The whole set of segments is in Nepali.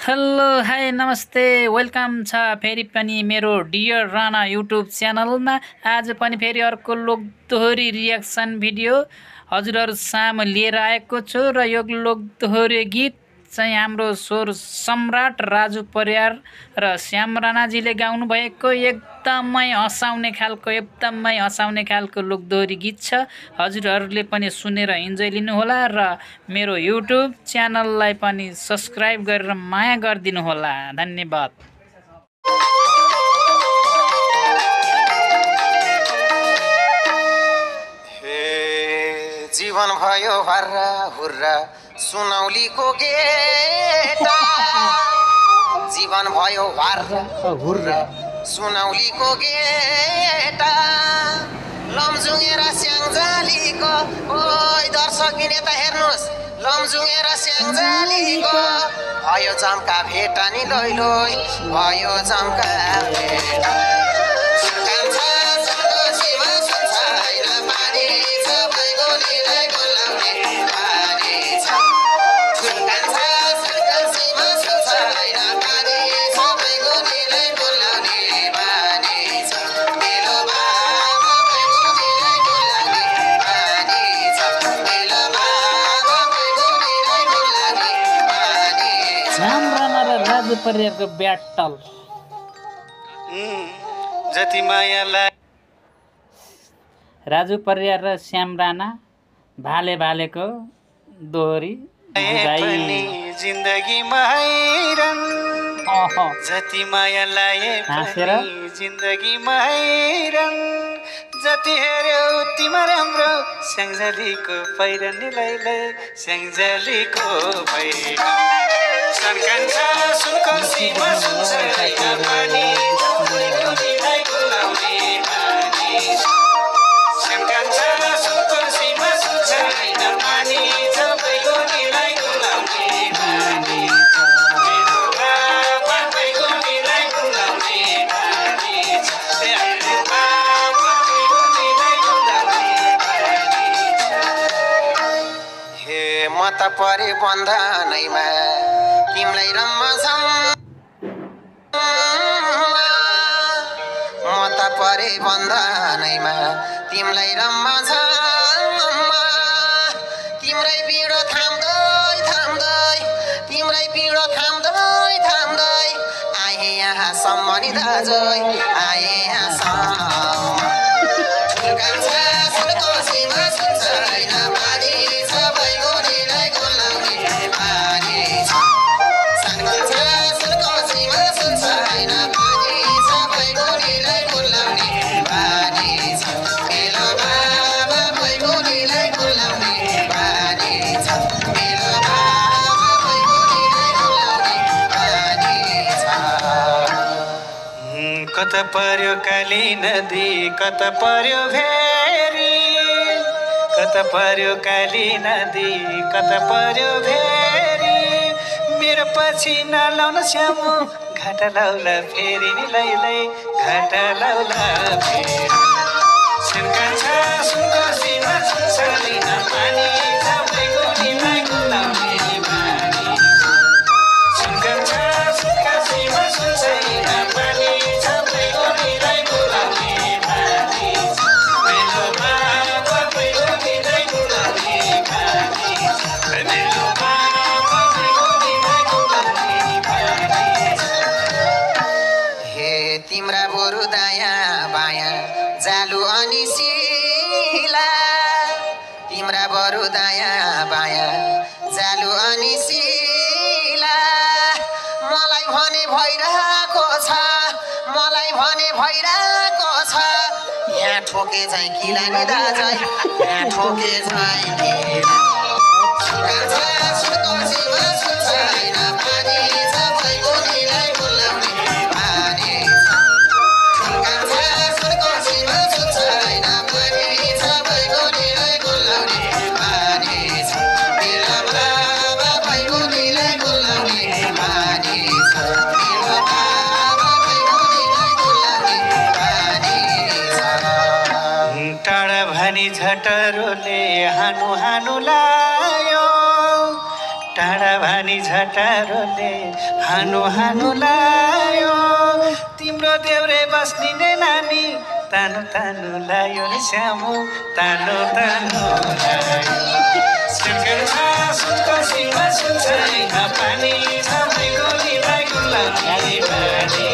हेलो हाई नमस्ते वेलकम छ फेरि पनि मेरो डियर राणा युट्युब च्यानलमा। आज पनि फेरि अर्को लोकदोहोरी रियाक्सन भिडियो हजुरहरू सामु लिएर आएको छु र यो लोकदोहोरी गीत चाहिँ हाम्रो स्वर सम्राट राजु परियार र श्याम राणाजीले गाउनु भएको एकदमै हँसाउने खालको लोकदोहोरी गीत छ। हजुरहरूले पनि सुनेर इन्जोय लिनुहोला र मेरो युट्युब च्यानललाई पनि सब्स्क्राइब गरेर माया गरिदिनु होला। धन्यवाद। जीवन भयो हर्रा हुर्रा सुनौलीको गेटा, जीवन भयो हर्रा हुर्रा सुनौलीको गेटा, लमजुङेर स्याङ्जालीको ओइ दर्शकिने त हेर्नुस्, लमजुङेर स्याङ्जालीको भयो जम्का भेटा नि लैलोइ, भयो जम्का भेटा। श्याम राणा र राजु परियारको ब्याटल जति मायालाई राजु परियार र श्याम राणा भाले भालेको दोहोरी जिन्दगीमा हैरान, जति माया लाए हाँसेर जिन्दगीमा हैरान, जति हेऱ्यौ तिमा राम्रो स्याङ्जालीको पहिरन लैलै, स्याङ्जालीको पहिरन सन्कान्छ सुनको सीमा सुन्छ पानी गुनीलाई गुलाउने पानी, सन्कान्छ सुनको सीमा सुन्छ पानी गुनीलाई गुलाउने पानी, मेरो बाबा गुनीलाई गुलाउने पानी, मेरो बाबा गुनीलाई गुलाउने पानी। हे म त परे बन्धनैमा तिमलाई रम्मझम, म त परे बन्धनैमा तिमलाई रम्मझम, तिम्रै पिँढो थाम्दै थाम्दै, तिम्रै पिँढो थाम्दै थाम्दै आए यहाँसम्म नि दाजै, आए यहाँसम्म। ठुल्कान्छ सुनको सीमा सुन्छैन पानी छ बैगुनीलाई गुलाउने पानी छ, सन्कान्छ सुनको सीमा सुन्छैन पानी छ बैगुनीलाई गुलाउने पानी छ, मेरो बाबा बैगुनीलाई गुलाउने पानी छ, मेरो बाबा बैगुनीलाई गुलाउने पानी छ। कता पर्यो काली नदी, कता पर्यो भेरी, कता पर्यो काली नदी, कता पर्यो भेरी, मेरो पछि नलाउन श्यामो घाटा लाउला फेरि नि लैलै, घाटा लाउला फेरि, सन्कान्छ सुनको सीमा सुन्छैन पानी छ बैगुनीलाई गुलाउने पानी, सन्कान्छ सुनका सीमा सुन्छैन पानी छ बैगुनीलाई गुलाउने पानी, मेरो बाबा बैगुनीलाई गुलाउने पानी, मेरो बाबा बैगुनीलाई गुलाउने पानी। हे तिम्रा बरु दायाँ बायाँ जालु अनि सिला, तिम्रा बरु दायाँ बायाँ जालु अनि सिला, मलाई भने भइरहेको छ, मलाई भने भइरहेको छ, यहाँ ठोके चाहिँ किला नि दाजै, यहाँ ठोके चाहिँ किला। सन्कान्छ सुनको सीमा सुन्छैन पानी छ बैगुनीलाई गुलाउने पानी छ, ठुल्कान्छ सुनको सीमा सुन्छैन पानी छ बैगुनीलाई गुलाउने पानी छ, मेरो बाबा बैगुनीलाई गुलाउने पानी छ, मेरो बाबा बैगुनीलाई गुलाउने पानी छ। टाढा भनी झटरोले हानु हानु लायो, टाढा भानी झटारोले हानु हानु लायो तिम्रो देउरे बस्नी नै नानी तानु तानु लायो नि श्यामु तानु तानु लायो शंकर छ सुनको सीमा सुन्छैन पानी सबै गोलीलाई गुलाउने बानी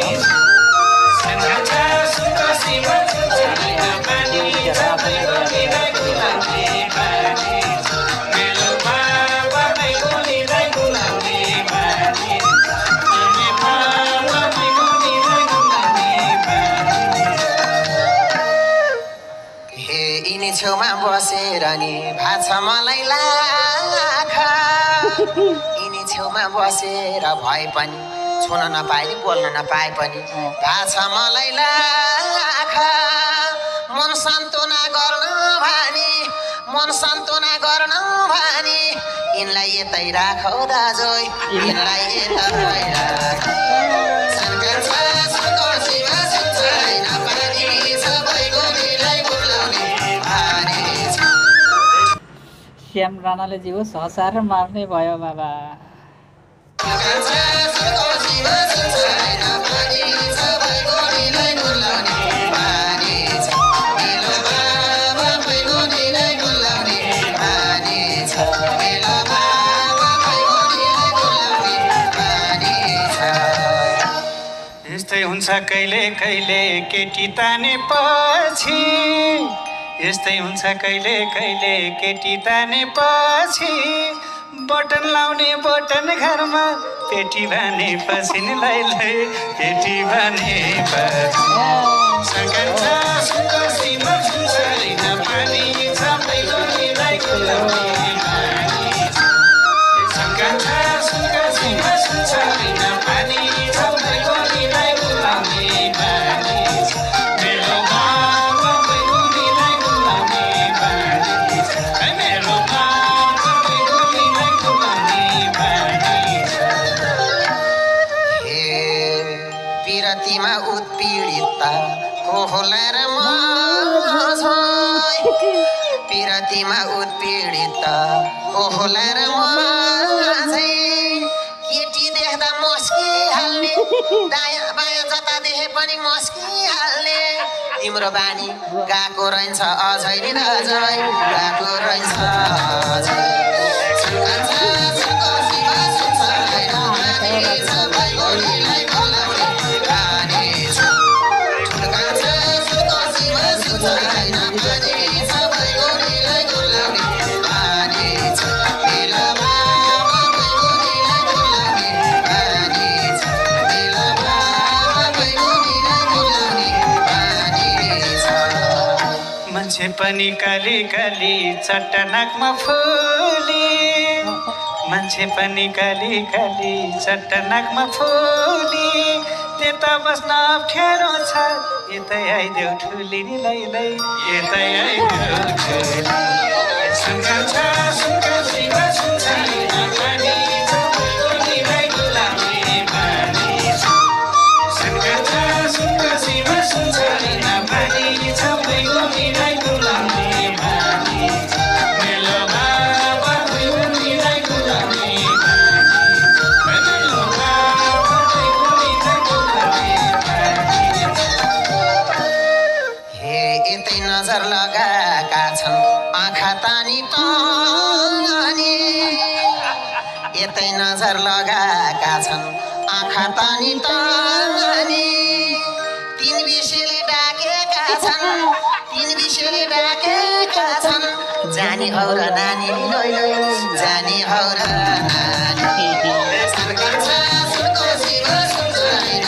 शंकर छ सुनको सीमा सुन्छैन पानी सबै गोलीलाई गुलाउने बानी मेरो बाबामै गोलीलाई गुलाउने बानी अनि बाबामै गोलीलाई गुलाउने बानी हे यिनी छेउमा बसेर नि भाछ मलाई लाखा यिनी छेउमा बसेर भए पनि छुन नपाए बोल्न नपाए पनि भाछ मलाई लाखा मन सान्त्वना गर्न भानी यिनलाई यतै राखौ दाजोइ यिनलाई यतै राख शंकर छ सुनको सीमा सुन्छैन पानी सबै गोलीलाई बोलाउने भानी छ श्याम राणाले जे होस् हँसाएर मार्ने भयो बाबा। शंकर छ सुनको सीमा सुन्छैन पानी सबै गोलीलाई बोलाउने भानी छ मेलो बाबामै गोलीलाई बोलाउने भानी छ मेलो बाबामै गोलीलाई बोलाउने भानी छ यस्तै हुन्छ कहिले कहिले केटी तानेपछि यस्तै हुन्छ कहिले कहिले केटी तानेपछि बटन लाउने बटन घरमा पेटी भनेपछि नि लै पेटी भनेपछि शंकर छ सुनको सीमा सुन्छैन पानी सबै गोलीलाई गुलाउने बानी शंकर छ सुनको सीमा सुन्छैन पानी सबै गोलीलाई गुलाउने बानी मेरो बाबामै गोलीलाई गुलाउने बानी मेरो बाबामै गोलीलाई गुलाउने बानी हे पिरतीमा उत्पीडित को होला र म पिरतीमा उत्पीडित को होला र म केटी देख्दा मस्किहाल्ने दायाँ बायाँ जता देखे पनि मस्किहाल्ने तिम्रो बानी गएको रहन्छ अझै नि दाजै गएको रहन्छ अझै शंकर छ सुनको सीमा सुन्छैन पानी सबै गोलीलाई बोलाउने बानी छ शंकर छ सुनको सीमा सुन्छैन पानी सबै गोलीलाई बोलाउने बानी छ मेलो बाबामै गोलीलाई बोलाउने बानी छ मेलो बाबामै गोलीलाई बोलाउने बानी छ मान्छे पनि काली काली चट्टनाकमा फुली मान्छे पनि काली काली चट्टनाकमा फुली त्यता बस्न अप्ठ्यारो छ यतै आइदेऊ ठुली नि लै यतै आइदेऊ ठुली शंकर छ सुनको सीमा सुन्छैन पानी सबै गोलीलाई गुलाउने बानी शंकर छ सुनको सीमा सुन्छैन पानी सबै गोलीलाई गुलाउने बानी मेलो बाबामै गोलीलाई गुलाउने बानी मेलो बाबामै गोलीलाई गुलाउने बानी हे यतै नजर लगाएका छन् आँखा तानी तानी यतै नजर लगाएका छन् आँखा तानी तानी तीन विषयले डाकेका छन् जानी हौ र नानी जानी हौ र नानी शंकर छ सुनको सीमा सुन्छैन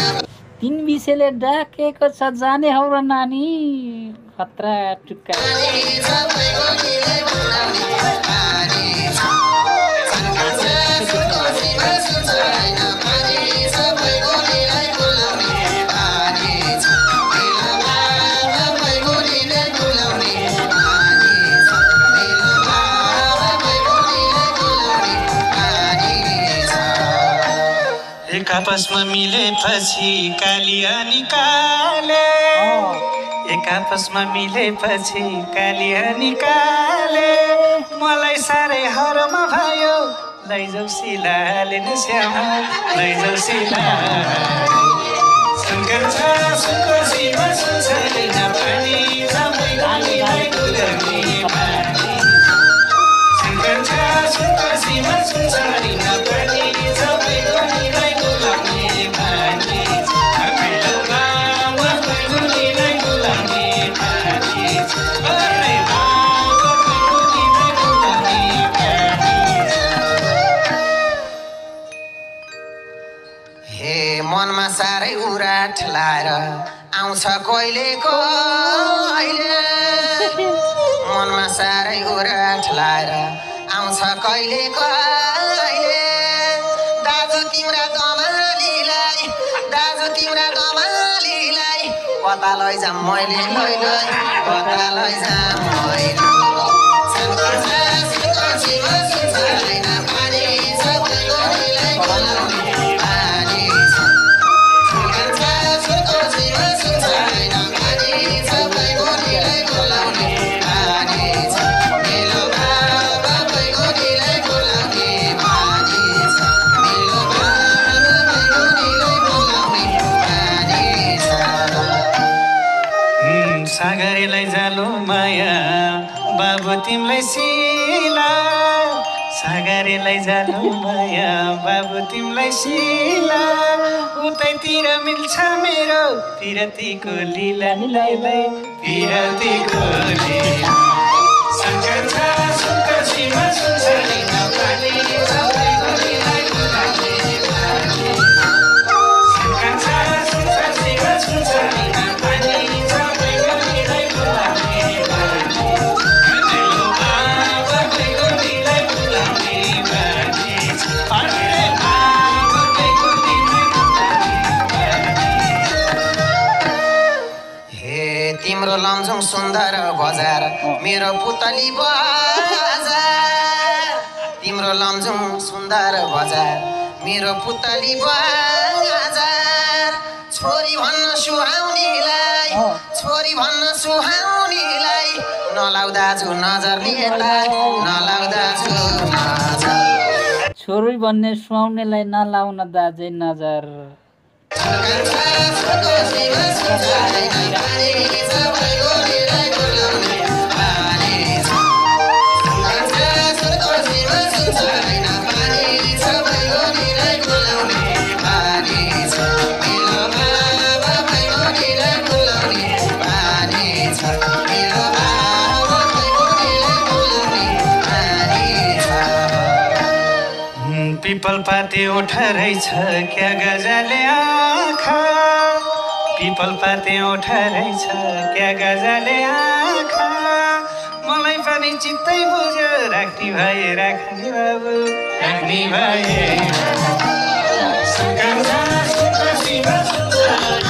तीन विषयले डाकेको छ जाने हौ र नानी खतरा टुक्का पानी सबै गोलीलाई बोलाउने बानी छ शंकर छ सुनको सीमा सुन्छैन पानी सबै गोलीलाई बोलाउने बानी छ मेलो बाबामै गोलीलाई बोलाउने बानी छ मेलो बाबामै गोलीलाई बोलाउने बानी छ एक आपसमा मिलेपछि काली अनि काले एक आपसमा मिलेपछि काली अनि काले मलाई साह्रै हरमा भयो लैजाऊ सिलाले न श्यामा लैजाऊ सिलाले शङ्कर छ सुनको सीमा सुनसरीमा पानी सबै गलीलाई गुलाउने पानी शङ्कर छ सुनको सीमा सुनसरीमा पानी सबै गलीलाई गुलाउने पानी मेरो गाउँमा गलीलाई गुलाउने पानी अरे गाउँको गलीलाई गुलाउने पानी हे मनमा साह्रै उराठ लाएर आउँछ कहिले कहिले मनमा साह्रै उराठ लाएर आउँछ कहिले कहिले दाजु तिम्रा दमालीलाई कता लैजाम मैले लैलै कता लैजाम मैले सागरीलाई जालो माया बाबु तिमीलाई सिला सागरीलाई जालो माया बाबु तिमीलाई सिला उतैतिर मिल्छ मेरो पिरतीको लीला पिरतीको लीला शङ्कर छ सुनको सीमा सुनसरीमा पानी सबैको लीलाई गुलाउने पानी शङ्कर छ सुनको सीमा सुनसरीमा पानी सबैको लीलाई गुलाउने पानी मेरो बाबाको लीलाई गुलाउने पानी अरे बाबाको लीलाई गुलाउने पानी हे तिम्रो लमजुङ सुन्दर बजार मेरो पुतली बजार तिम्रो लमजुङ सुन्दर बजार मेरो पुतली बजार छोरी भन्न सुहाउनीलाई नलाउ दाजु नजर लिएता नलाउ दाजु नजर छोरी भन्ने सुहाउनेलाई नलाउन दाजै नजर पिपल पाते ओठा रहेछ क्या गजाले आँखा पिपल पाते ओठा रहेछ क्या गजाले आँखा मलाई पनि चित्तै बुझ्यो राख्ने भए राख्ने बाबु राख्ने भए शङ्कर छ सुनको सीमा सुनसरीमा